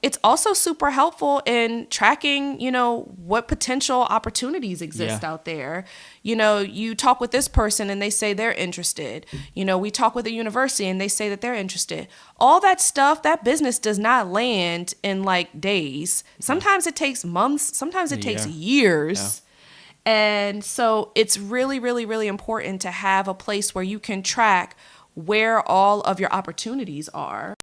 It's also super helpful in tracking, what potential opportunities exist out there. You talk with this person and they say they're interested. We talk with a university and they say that they're interested. All that stuff, that business does not land in like days. Sometimes it takes months. Sometimes it takes years. And so it's really, really, really important to have a place where you can track where all of your opportunities are.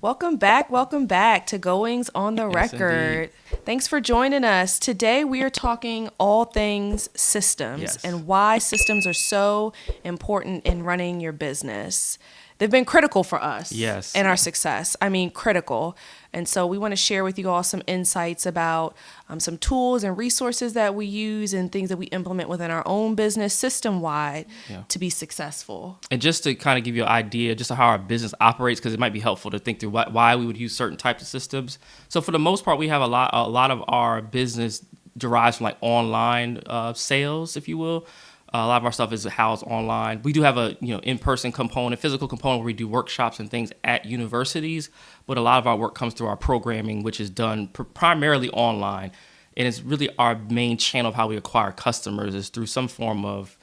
Welcome back to Goings on the Record. Indeed. Thanks for joining us. Today we are talking all things systems and why systems are so important in running your business. They've been critical for us and our success. I mean, critical. And so we want to share with you all some insights about some tools and resources that we use and things that we implement within our own business system-wide to be successful. And just to kind of give you an idea just of how our business operates, because it might be helpful to think through why we would use certain types of systems. So for the most part, we have a lot of our business derives from like online sales, if you will. A lot of our stuff is housed online. We do have a in-person component, physical component where we do workshops and things at universities, but a lot of our work comes through our programming, which is done primarily online. And it's really our main channel of how we acquire customers is through some form of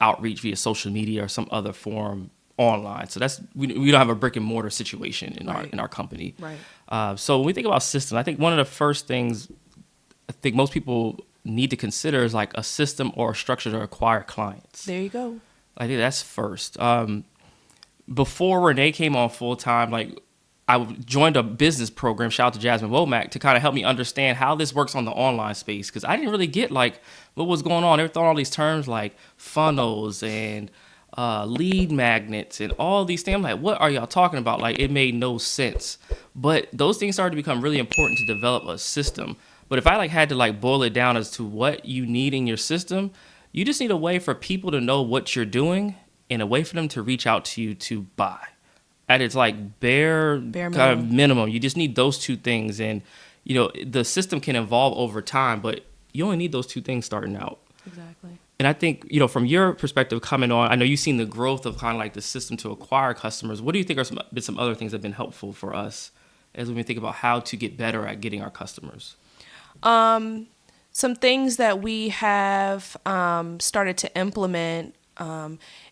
outreach via social media or some other form online. So we don't have a brick and mortar situation in our company. Right. So when we think about systems, I think one of the first things I think most people need to consider is like a system or a structure to acquire clients. There you go. I think that's first. Before Renee came on full time, like I joined a business program, shout out to Jasmine Womack, to kind of help me understand how this works on the online space, because I didn't really get like what was going on. They were throwing all these terms like funnels and lead magnets and all these things. I'm like, what are y'all talking about? Like, it made no sense. But those things started to become really important to develop a system. But if I had to boil it down as to what you need in your system, you just need a way for people to know what you're doing and a way for them to reach out to you to buy. At its bare kind of minimum. You just need those two things. And, the system can evolve over time, but you only need those two things starting out. Exactly. And I think, from your perspective coming on, I know you've seen the growth of kind of the system to acquire customers. What do you think are some other things that have been helpful for us as we think about how to get better at getting our customers? Some things that we have started to implement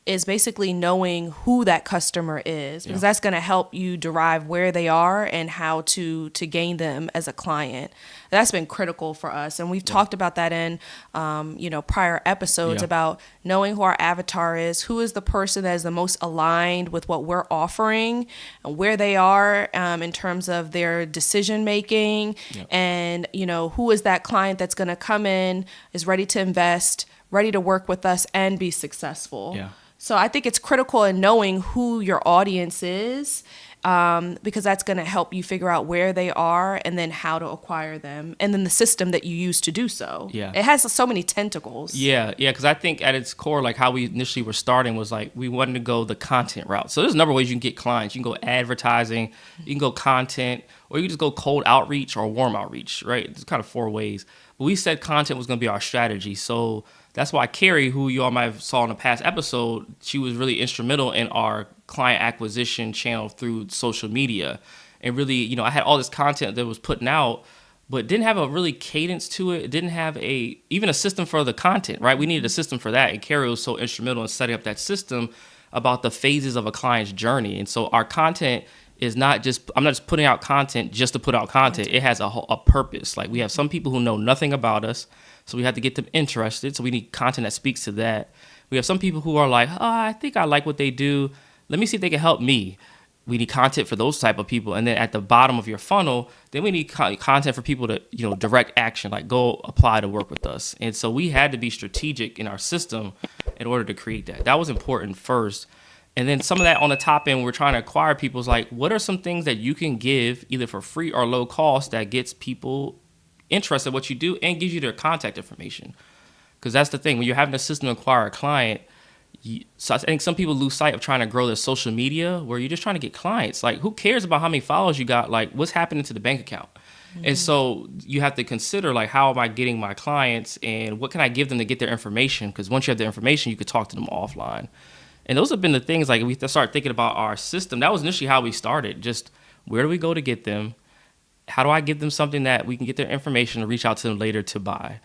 is basically knowing who that customer is, because that's going to help you derive where they are and how to gain them as a client. That's been critical for us. And we've talked about that in, prior episodes about knowing who our avatar is, who is the person that is the most aligned with what we're offering and where they are in terms of their decision making and, who is that client that's going to come in, is ready to invest, ready to work with us and be successful. Yeah. So I think it's critical in knowing who your audience is because that's going to help you figure out where they are and then how to acquire them and then the system that you use to do so. Yeah. It has so many tentacles. Yeah, because I think at its core, how we initially were starting was we wanted to go the content route. So there's a number of ways you can get clients. You can go advertising, you can go content, or you can just go cold outreach or warm outreach, right? There's kind of 4 ways. But we said content was going to be our strategy. So that's why Carrie, who you all might have saw in a past episode, she was really instrumental in our client acquisition channel through social media. And really, I had all this content that was putting out, but didn't have a really cadence to it. It didn't have even a system for the content, right? We needed a system for that. And Carrie was so instrumental in setting up that system about the phases of a client's journey. And so our content is I'm not just putting out content just to put out content. It has a purpose. We have some people who know nothing about us, so we have to get them interested. So we need content that speaks to that. We have some people who are like, I think I like what they do. Let me see if they can help me. We need content for those type of people. And then at the bottom of your funnel, then we need content for people to, direct action, go apply to work with us. And so we had to be strategic in our system in order to create that. That was important first. And then some of that on the top end, we're trying to acquire people is what are some things that you can give either for free or low cost that gets people interested in what you do and gives you their contact information? Because that's the thing. When you're having a system to acquire a client, so I think some people lose sight of trying to grow their social media where you're just trying to get clients. Who cares about how many followers you got? What's happening to the bank account? Mm-hmm. And so you have to consider, how am I getting my clients and what can I give them to get their information? Because once you have their information, you could talk to them offline. And those have been the things, like we start thinking about our system. That was initially how we started. Just where do we go to get them? How do I give them something that we can get their information and reach out to them later to buy?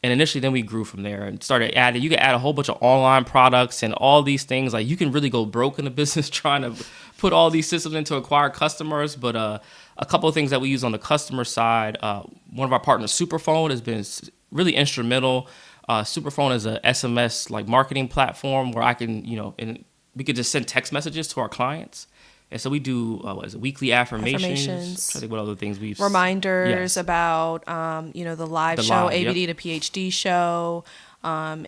And initially, then we grew from there and started adding. You can add a whole bunch of online products and all these things. Like, you can really go broke in the business trying to put all these systems in to acquire customers. But a couple of things that we use on the customer side, one of our partners, Superphone, has been really instrumental. Superphone is a SMS like marketing platform where I can, and we could just send text messages to our clients. And so we do, weekly affirmations. I think what other things we've... Reminders about, the live show, ABD to PhD show.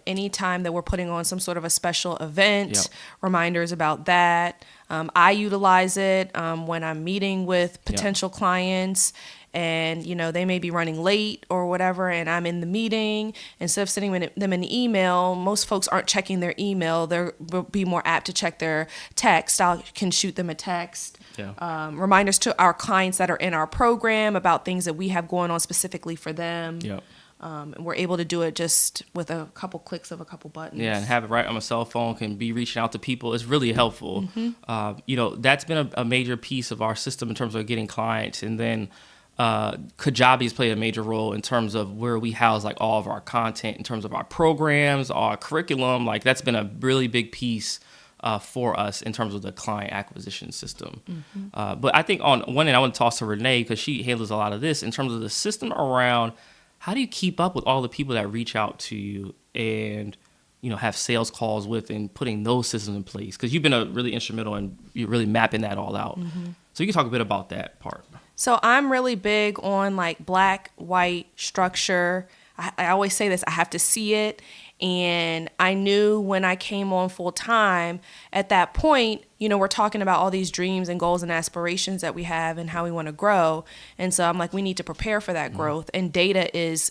Anytime that we're putting on some sort of a special event, reminders about that. I utilize it when I'm meeting with potential clients. And, they may be running late or whatever, and I'm in the meeting. Instead of sending them an email, most folks aren't checking their email. They'll be more apt to check their text. I can shoot them a text. Yeah. Reminders to our clients that are in our program about things that we have going on specifically for them. Yeah. And we're able to do it just with a couple clicks of a couple buttons. Yeah, and have it right on my cell phone, can be reaching out to people. It's really helpful. Mm-hmm. That's been a major piece of our system in terms of getting clients. And then Kajabi's played a major role in terms of where we house like all of our content, in terms of our programs, our curriculum. Like, that's been a really big piece for us in terms of the client acquisition system. Mm-hmm. But I think on one end, I want to toss to Renee, because she handles a lot of this in terms of the system around how do you keep up with all the people that reach out to you and have sales calls with, and putting those systems in place, because you've been really instrumental in really mapping that all out. Mm-hmm. So you can talk a bit about that part. So I'm really big on like black, white structure. I always say this, I have to see it. And I knew when I came on full time, at that point, we're talking about all these dreams and goals and aspirations that we have and how we want to grow. And so I'm like, we need to prepare for that growth, and data is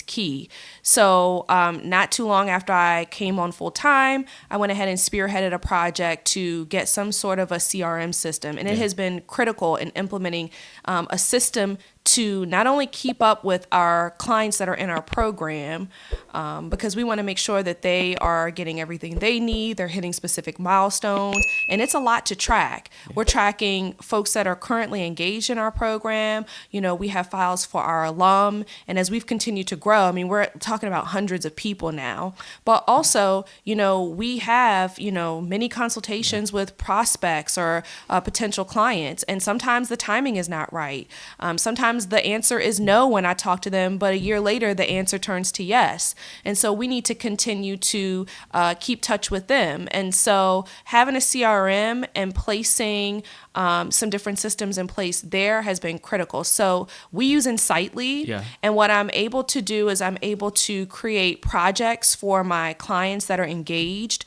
key. So not too long after I came on full time, I went ahead and spearheaded a project to get some sort of a CRM system. And it has been critical in implementing a system to not only keep up with our clients that are in our program, because we want to make sure that they are getting everything they need, they're hitting specific milestones, and it's a lot to track. We're tracking folks that are currently engaged in our program. We have files for our alum, and as we've continued to grow, we're talking about hundreds of people now, but also, we have, many consultations with prospects or potential clients, and sometimes the timing is not right. Sometimes the answer is no when I talk to them, but a year later the answer turns to yes. And so we need to continue to keep touch with them. And so having a CRM and placing some different systems in place there has been critical. So we use Insightly, and what I'm able to do is I'm able to create projects for my clients that are engaged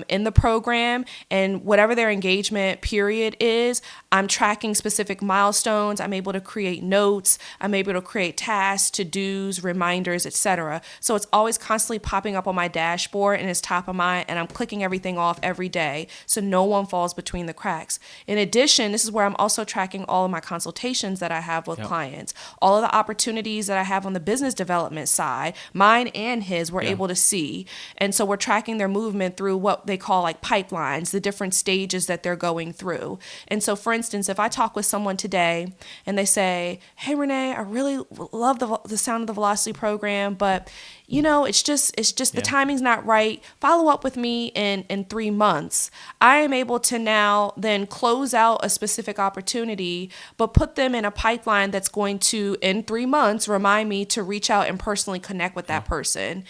in the program, and whatever their engagement period is, I'm tracking specific milestones. I'm able to create notes. I'm able to create tasks, to-dos, reminders, etc. So it's always constantly popping up on my dashboard, and it's top of mind, and I'm clicking everything off every day so no one falls between the cracks. In addition, this is where I'm also tracking all of my consultations that I have with clients, all of the opportunities that I have on the business development side, mine and his, we're able to see. And so we're tracking their movement through what they call like pipelines, the different stages that they're going through. And so, for instance, if I talk with someone today and they say, hey, Renee, I really love the sound of the Velocity program, but it's just the timing's not right. Follow up with me in 3 months. I am able to now then close out a specific opportunity, but put them in a pipeline that's going to, in 3 months, remind me to reach out and personally connect with that person.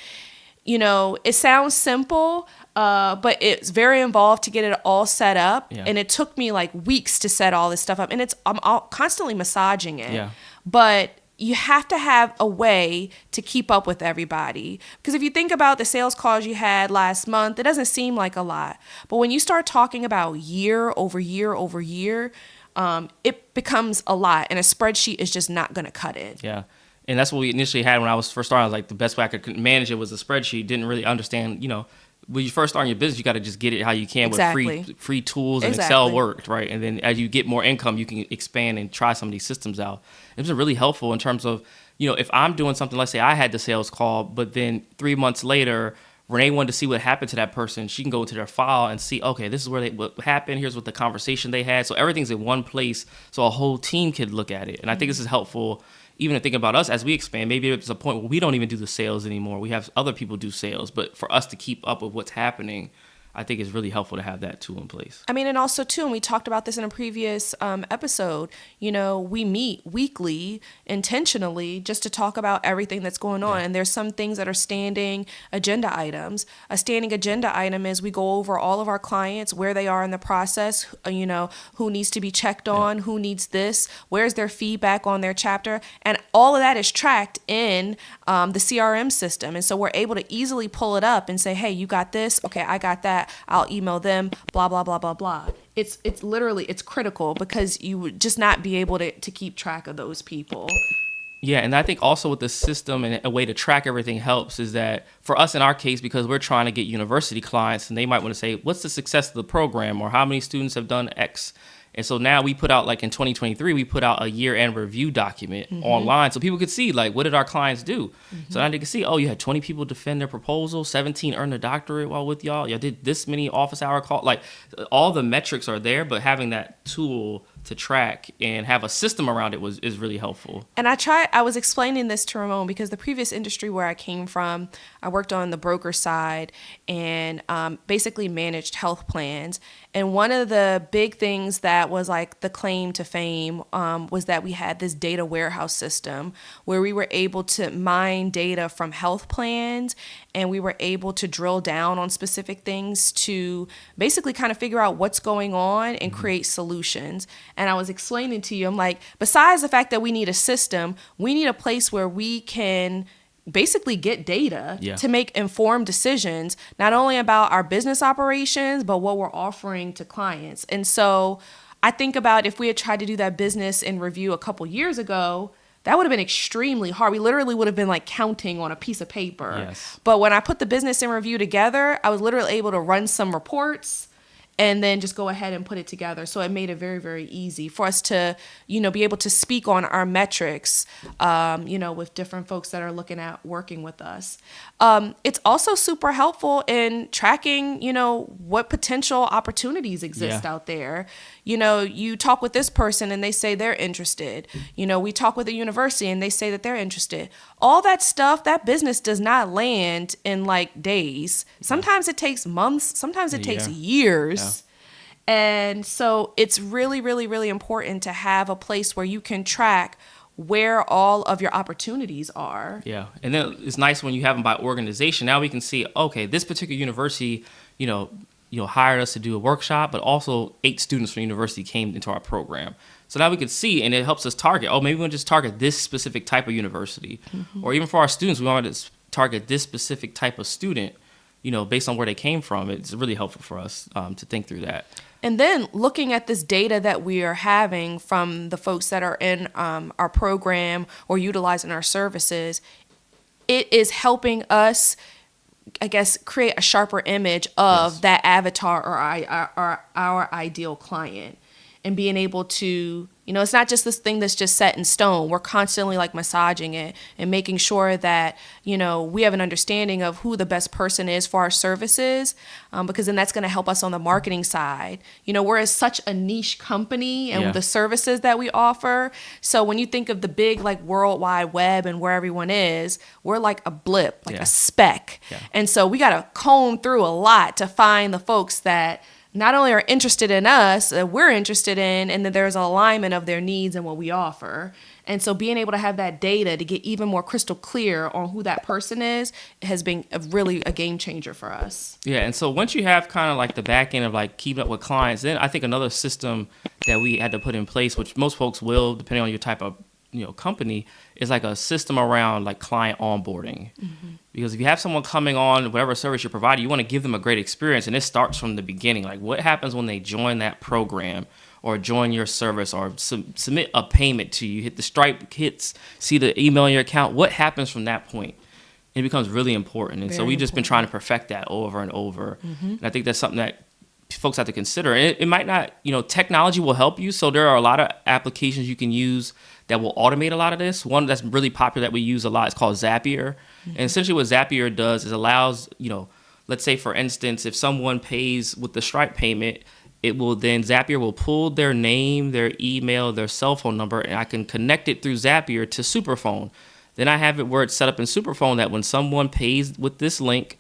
It sounds simple, but it's very involved to get it all set up. Yeah. And it took me like weeks to set all this stuff up. And I'm constantly massaging it. Yeah. But you have to have a way to keep up with everybody. Because if you think about the sales calls you had last month, it doesn't seem like a lot. But when you start talking about year over year over year, it becomes a lot. And a spreadsheet is just not going to cut it. Yeah. And that's what we initially had when I was first starting. I was like, the best way I could manage it was a spreadsheet. Didn't really understand, when you first start in your business, you got to just get it how you can with free tools, and Excel worked, right? And then as you get more income, you can expand and try some of these systems out. It's been really helpful in terms of, if I'm doing something, let's say I had the sales call, but then 3 months later, Renee wanted to see what happened to that person, she can go into their file and see, okay, this is what happened. Here's what the conversation they had. So everything's in one place, so a whole team could look at it. And I think this is helpful, even to think about us as we expand. Maybe it's a point where we don't even do the sales anymore. We have other people do sales, but for us to keep up with what's happening, I think it's really helpful to have that tool in place. I mean, and also too, and we talked about this in a previous episode, we meet weekly intentionally just to talk about everything that's going on. And there's some things that are standing agenda items. A standing agenda item is we go over all of our clients, where they are in the process, who needs to be checked on, who needs this, where's their feedback on their chapter. And all of that is tracked in the CRM system. And so we're able to easily pull it up and say, hey, you got this? Okay, I got that. I'll email them, blah, blah, blah, blah, blah. It's literally, it's critical because you would just not be able to keep track of those people. Yeah, and I think also with the system and a way to track everything helps is that for us in our case, because we're trying to get university clients and they might want to say, what's the success of the program or how many students have done X? And so now we put out, like in 2023, we put out a year-end review document online so people could see, like, what did our clients do? So now they can see, oh, you had 20 people defend their proposal, 17 earned a doctorate while with y'all. Y'all did this many office hour calls. Like, all the metrics are there, but having that tool to track and have a system around it is really helpful. And I was explaining this to Ramon because the previous industry where I came from, I worked on the broker side and basically managed health plans. And one of the big things that was like the claim to fame was that we had this data warehouse system where we were able to mine data from health plans and we were able to drill down on specific things to basically kind of figure out what's going on and create solutions. And I was explaining to you, I'm like, besides the fact that we need a system, we need a place where we can basically get data to make informed decisions, not only about our business operations, but what we're offering to clients. And so I think about if we had tried to do that business in review a couple years ago, that would have been extremely hard. We literally would have been like counting on a piece of paper. Yes. But when I put the business in review together, I was literally able to run some reports and then just go ahead and put it together. So it made it very, very easy for us to, be able to speak on our metrics, with different folks that are looking at working with us. It's also super helpful in tracking, what potential opportunities exist out there. You talk with this person and they say they're interested. We talk with a university and they say that they're interested. All that stuff, that business does not land in like days. Sometimes it takes months. Sometimes it takes years. Yeah. And so it's really, really, really important to have a place where you can track where all of your opportunities are. Yeah. And then it's nice when you have them by organization. Now we can see, okay, this particular university, hired us to do a workshop, but also 8 students from the university came into our program. So now we can see, and it helps us target, maybe we want to just target this specific type of university. Or even for our students, we want to target this specific type of student, based on where they came from. It's really helpful for us to think through that. And then looking at this data that we are having from the folks that are in our program or utilizing our services, it is helping us, I guess, create a sharper image of that avatar or our ideal client. And being able to, it's not just this thing that's just set in stone. We're constantly like massaging it and making sure that, we have an understanding of who the best person is for our services, because then that's going to help us on the marketing side. We're such a niche company and the services that we offer. So when you think of the big like World Wide Web and where everyone is, we're like a blip, like a speck. Yeah. And so we got to comb through a lot to find the folks that not only are interested in us, we're interested in, and then there's an alignment of their needs and what we offer. And so being able to have that data to get even more crystal clear on who that person is has been really a game changer for us. Yeah, and so once you have kind of like the back end of like keeping up with clients, then I think another system that we had to put in place, which most folks will, depending on your type of company, is like a system around like client onboarding. Because if you have someone coming on whatever service you're providing, you want to give them a great experience, and it starts from the beginning. Like, what happens when they join that program or join your service or submit a payment to you, hit the Stripe hits, see the email in your account? What happens from that point? It becomes really important. And so we've just been trying to perfect that over and over. And I think that's something that folks have to consider. And it might not, technology will help you. So there are a lot of applications you can use that will automate a lot of this. One that's really popular that we use a lot is called Zapier. And essentially what Zapier does is allows, let's say, for instance, if someone pays with the Stripe payment, it will then Zapier will pull their name, their email, their cell phone number, and I can connect it through Zapier to Superphone. Then I have it where it's set up in Superphone that when someone pays with this link,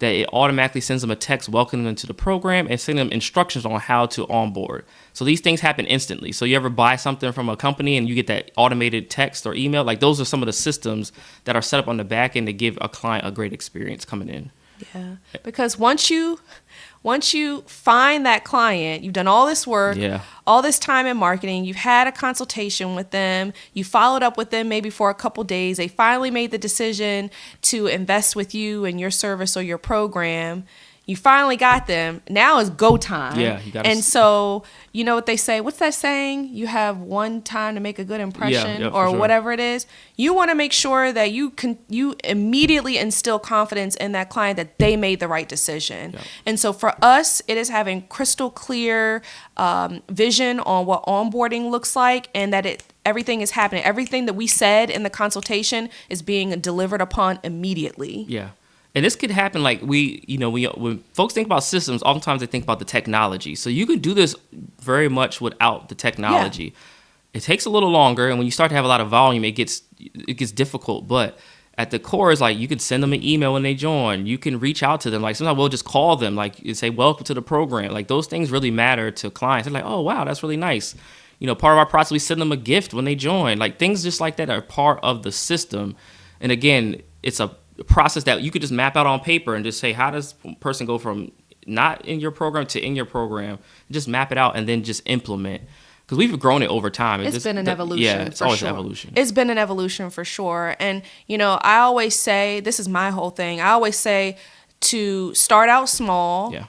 that it automatically sends them a text welcoming them to the program and sending them instructions on how to onboard. So these things happen instantly. So you ever buy something from a company and you get that automated text or email, like those are some of the systems that are set up on the back end to give a client a great experience coming in. Yeah, because once you find that client, you've done all this work, all this time in marketing, you've had a consultation with them, you followed up with them maybe for a couple days, they finally made the decision to invest with you and your service or your program. You finally got them. Now is go time. Yeah, you gotta. And so, you know what they say? What's that saying? You have one time to make a good impression, or sure. whatever it is. You want to make sure that you immediately instill confidence in that client that they made the right decision. Yep. And so for us, it is having crystal clear vision on what onboarding looks like, and that everything is happening. Everything that we said in the consultation is being delivered upon immediately. Yeah. And this could happen like when folks think about systems, oftentimes they think about the technology. So you can do this very much without the technology. Yeah. It takes a little longer, and when you start to have a lot of volume, it gets difficult. But at the core is like you can send them an email when they join. You can reach out to them. Like sometimes we'll just call them, like and say, "Welcome to the program." Like those things really matter to clients. They're like, "Oh wow, that's really nice." Part of our process, we send them a gift when they join. Like things just like that are part of the system. And again, it's a process that you could just map out on paper and just say, how does a person go from not in your program to in your program? Just map it out and then just implement. Because we've grown it over time. It's been an evolution. Yeah, it's always an evolution. It's been an evolution for sure. And, I always say, this is my whole thing. I always say to start out small. Yeah.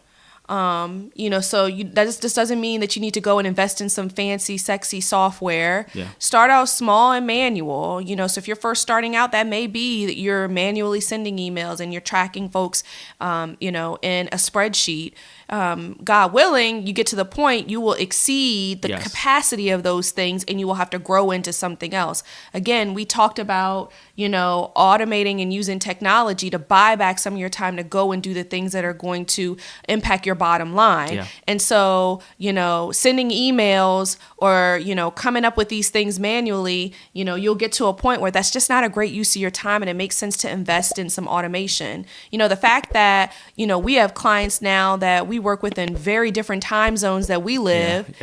This doesn't mean that you need to go and invest in some fancy, sexy software. Yeah. Start out small and manual. So if you're first starting out, that may be that you're manually sending emails and you're tracking folks, in a spreadsheet. God willing, you get to the point you will exceed the capacity of those things, and you will have to grow into something else. Again, we talked about, automating and using technology to buy back some of your time to go and do the things that are going to impact your bottom line. Yeah. And so, sending emails or, coming up with these things manually, you'll get to a point where that's just not a great use of your time, and it makes sense to invest in some automation. The fact that, we have clients now that we work with in very different time zones that we live,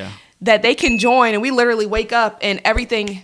that they can join, and we literally wake up and everything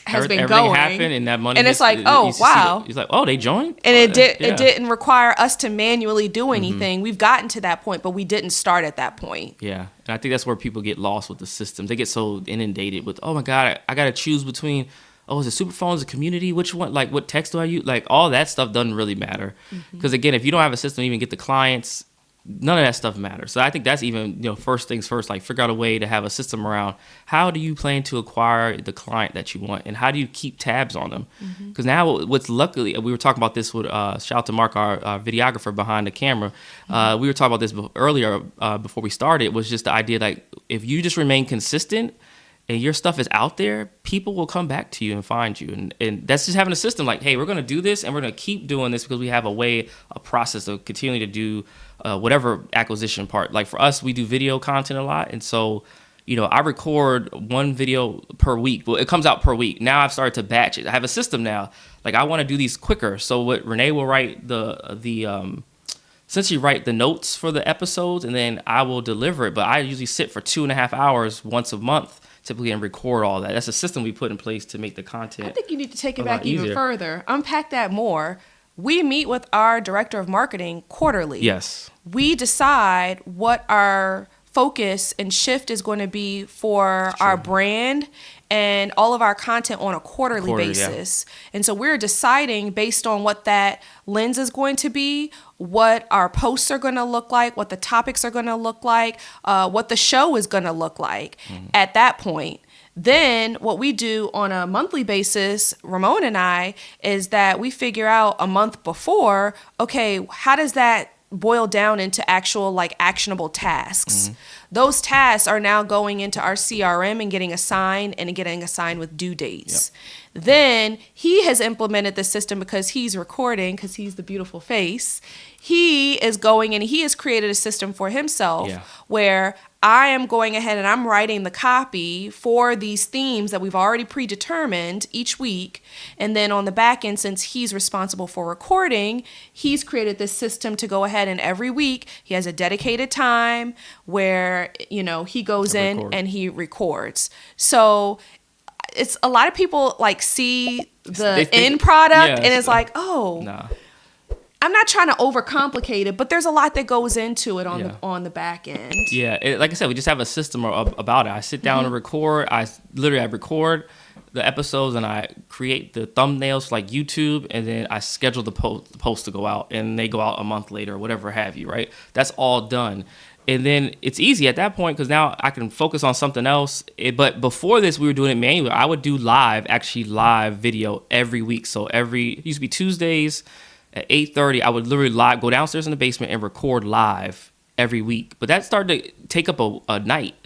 has been going. Happened and that money. And it's like, oh, wow. It's like, oh, they joined? And it didn't require us to manually do anything. Mm-hmm. We've gotten to that point, but we didn't start at that point. Yeah. And I think that's where people get lost with the systems. They get so inundated with, oh my God, I got to choose between, is it Superphone, is it Community? Which one? Like, what text do I use? Like, all that stuff doesn't really matter. Because again, if you don't have a system to even get the clients, none of that stuff matters. So I think that's even, first things first, like figure out a way to have a system around how do you plan to acquire the client that you want, and how do you keep tabs on them? Because now what's luckily, we were talking about this with, shout out to Mark, our videographer behind the camera. We were talking about this earlier before we started, was just the idea like if you just remain consistent and your stuff is out there, people will come back to you and find you. And that's just having a system like, hey, we're going to do this and we're going to keep doing this because we have a process of continuing to do whatever acquisition part. Like for us, we do video content a lot. And so, I record one video per week. Well, it comes out per week. Now I've started to batch it. I have a system now. Like I want to do these quicker. So what Renee will write essentially write the notes for the episodes, and then I will deliver it. But I usually sit for 2.5 hours once a month typically and record all that. That's a system we put in place to make the content. I think you need to take it back even further. Unpack that more. We meet with our director of marketing quarterly. Yes. We decide what our focus and shift is going to be for our brand and all of our content on a quarterly basis. Yeah. And so we're deciding based on what that lens is going to be, what our posts are going to look like, what the topics are going to look like, what the show is going to look like at that point. Then what we do on a monthly basis, Ramon and I, is that we figure out a month before, okay, how does that boil down into actual actionable tasks? Those tasks are now going into our CRM and getting assigned with due dates. Then he has implemented the system because he's recording, because he's the beautiful face. he is going and he has created a system for himself Yeah. where I am going ahead and I'm writing the copy for these themes that we've already predetermined each week. And then on the back end, since he's responsible for recording, he's created this system to go ahead and every week he has a dedicated time where, he goes in record. and he records. So it's a lot of people like see the end product and it's like, oh, nah. I'm not trying to overcomplicate it, but there's a lot that goes into it on the back end. Yeah, like I said, we just have a system about it. I sit down and record. I record the episodes and I create the thumbnails like YouTube, and then I schedule the post to go out, and they go out a month later or whatever have you, right? That's all done. And then it's easy at that point because now I can focus on something else. But before this, we were doing it manually. I would do live video every week. So it used to be Tuesdays at 8:30. I would literally go downstairs in the basement and record live every week. But that started to take up a night.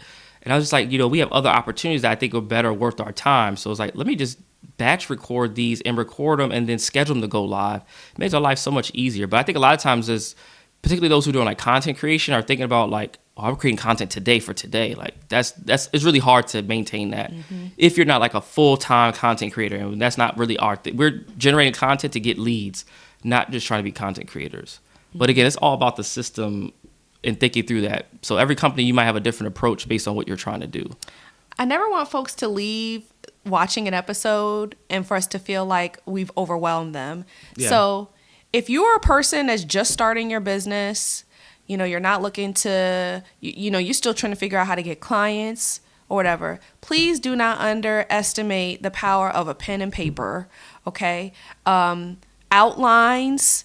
And I was just like, we have other opportunities that I think are better worth our time. So it's like, let me just batch record these and record them and then schedule them to go live. It makes our life so much easier. But I think a lot of times particularly those who are doing like content creation are thinking about like, oh, I'm creating content today for today. Like it's really hard to maintain that if you're not like a full-time content creator. And that's not really our thing. We're generating content to get leads, not just trying to be content creators. But again, it's all about the system and thinking through that. So every company, you might have a different approach based on what you're trying to do. I never want folks to leave watching an episode and for us to feel like we've overwhelmed them. Yeah. So if you're a person that's just starting your business, you're not looking to, you're still trying to figure out how to get clients or whatever, please do not underestimate the power of a pen and paper, okay? Outlines,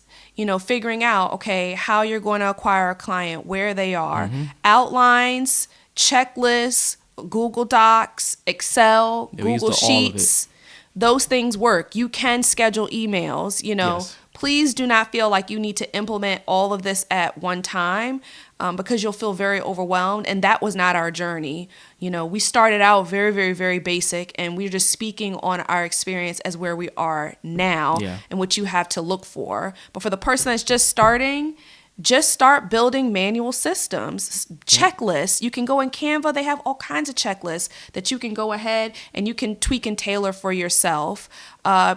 figuring out, okay, how you're going to acquire a client, where they are. Outlines, checklists, Google Docs, Excel, Google Sheets. Those things work. You can schedule emails, Yes. Please do not feel like you need to implement all of this at one time because you'll feel very overwhelmed. And that was not our journey. We started out very, very, very basic, and we're just speaking on our experience as where we are now and what you have to look for. But for the person that's just starting, just start building manual systems, checklists. You can go in Canva. They have all kinds of checklists that you can go ahead and you can tweak and tailor for yourself.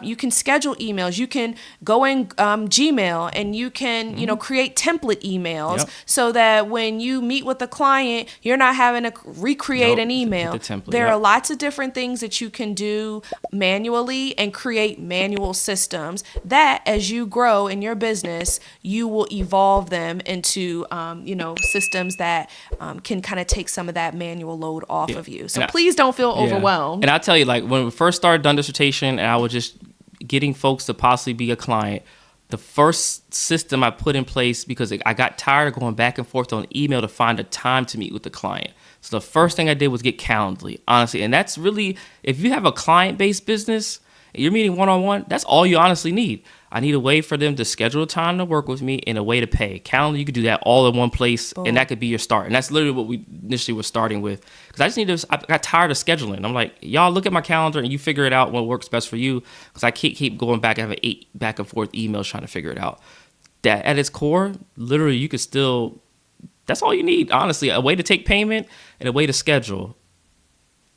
You can schedule emails. You can go in Gmail and you can, create template emails so that when you meet with the client, you're not having to recreate an email. There are lots of different things that you can do manually and create manual systems that as you grow in your business, you will evolve them into, systems that can kind of take some of that manual load off of you. So please don't feel overwhelmed. And I'll tell you, like when we first started done dissertation and I was just getting folks to possibly be a client, the first system I put in place, because I got tired of going back and forth on email to find a time to meet with the client. So the first thing I did was get Calendly, honestly. And that's really, if you have a client-based business, and you're meeting one-on-one, that's all you honestly need. I need a way for them to schedule a time to work with me and a way to pay. Calendly, you could do that all in one place, and that could be your start. And that's literally what we initially were starting with. Because I got tired of scheduling. I'm like, y'all look at my calendar and you figure it out what works best for you. Because I can't keep going back and having 8 back and forth emails trying to figure it out. That at its core, literally, you could still, that's all you need, honestly. A way to take payment and a way to schedule.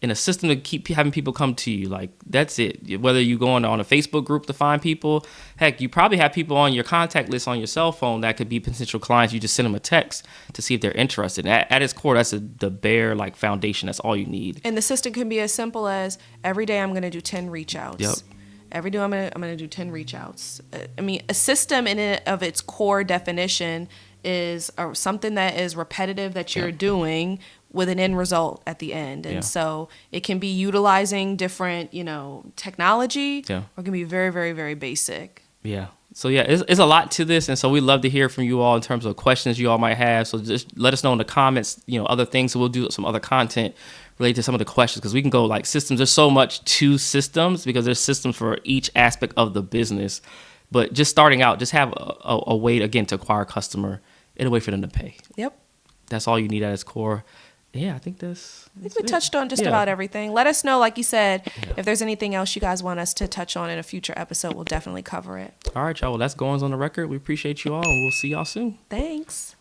And a system to keep having people come to you. Like, that's it. Whether you're going on a Facebook group to find people, heck, you probably have people on your contact list on your cell phone that could be potential clients. You just send them a text to see if they're interested. At its core, that's the bare foundation. That's all you need. And the system can be as simple as every day I'm going to do 10 reach outs. Yep. Every day I'm going to do 10 reach outs. I mean, a system in it of its core definition is something that is repetitive that you're doing with an end result at the end. And so it can be utilizing different, technology, or it can be very, very, very basic. Yeah. So it's a lot to this. And so we'd love to hear from you all in terms of questions you all might have. So just let us know in the comments, other things. So we'll do some other content related to some of the questions, because we can go like systems. There's so much to systems because there's systems for each aspect of the business. But just starting out, just have a way, again, to acquire a customer and a way for them to pay. Yep. That's all you need at its core. Yeah, I think I think we touched on just about everything. Let us know, like you said, if there's anything else you guys want us to touch on in a future episode. We'll definitely cover it. All right, y'all. Well, that's Goings on the Record. We appreciate you all, and we'll see y'all soon. Thanks.